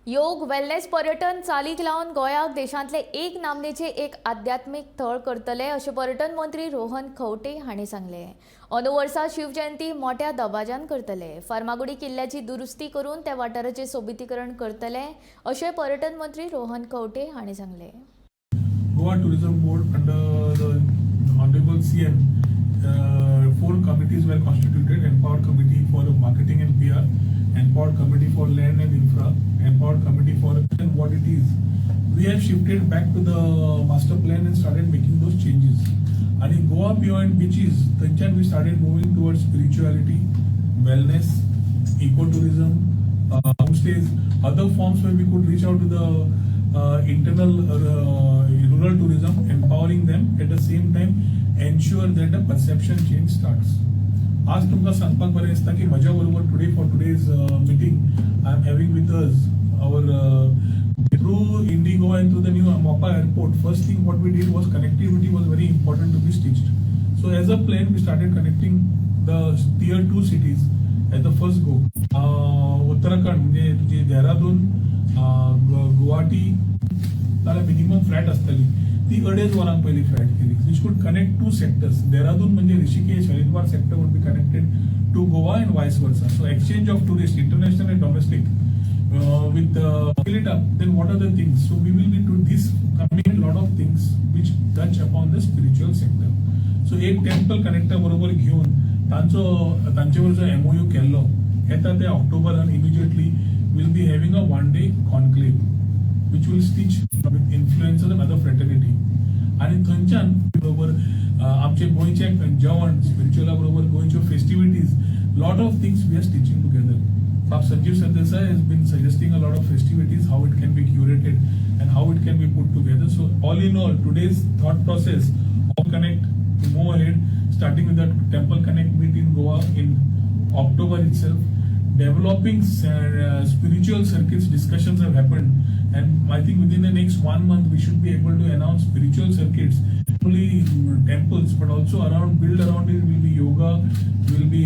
योग वेलनेस पर्यटन चालीक लावन गोंयाक देशांतले एक नामनेचे एक आध्यात्मिक थळ करतले अशें पर्यटन मंत्री रोहन खंवटे हांणी सांगले। अंदू वर्सा शिवजयंती मोठ्या दबाज्यान करतले। फार्मागुडी किल्ल्याची दुरुस्ती करून त्या वाठाराचें सोबितीकरण करतले अशें पर्यटन मंत्री रोहन खंवटे हांणी सांगले। Goa Tourism Board under the Honorable CM, 4 committees were constituted: Empowered Committee for Marketing and PR, Empowered Committee for Land and Infra, Empowered Committee for what it is. We have shifted back to the master plan and started making those changes. And in Goa beyond beaches, then we started moving towards spirituality, wellness, ecotourism, homestays, other forms where we could reach out to the internal rural tourism, empowering them at the same time ensure that the perception change starts. आज तुमका सांगपाक बरें दिसता की म्हज्या बरोबर today for today's meeting I am having with us our through Indigo and through the new Mopa airport. First thing what we did was connectivity was very important to be stitched. So as a plan we started connecting the tier 2 cities at the first go. Uttarakhand म्हणजे तुझी देहरादून, गुवाहाटी ताला minimum flight असतली ती 2.5 वरांक पहिली flight केली which could connect 2 sectors. Dehradun म्हणजे Rishikesh Haridwar sector would be connected to Goa and vice versa. So exchange of tourists, international and domestic, with fill it up. Then what are the things? So we will be to this coming a lot of things which touch upon the spiritual sector. So एक temple connector बरोबर घेऊन तांचेवर जो MOU केल्लो येता ते ऑक्टोबरान immediately will be having a one-day conclave which will stitch with influencers and other fraternity. आणि थंयच्यान बरोबर आमचे गोंयचे जेवण स्पिरिच्युअला बरोबर गोंयच्यो festivities lot of things we are stitching together. Sanjeev Sardesai has been suggesting a lot of festivities, how it can be curated and how it can be put together. So all in all, today's thought process of connect to move ahead, starting with the Temple Connect meet in Goa in October itself. Developing spiritual circuits discussions have happened, and I think within the next 1 month we should be able to announce spiritual circuits, not only temples but also build around it will be yoga, will be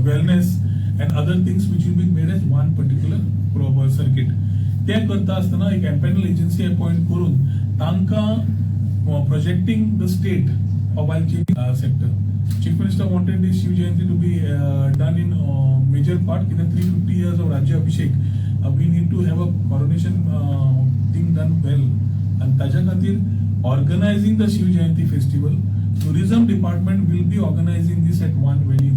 wellness and other things which will be made as one particular proper circuit. त्या करता असताना एक empanel agency appoint करून तांकां projecting the state of while changing sector. Chief Minister wanted this Shiv Jayanti to be done in major part in the 350 years of Rajya Abhishek. We need to have a coronation thing done well. And ताज्या खातीर organizing the Shiv Jayanti festival, tourism department will be organizing this at one venue.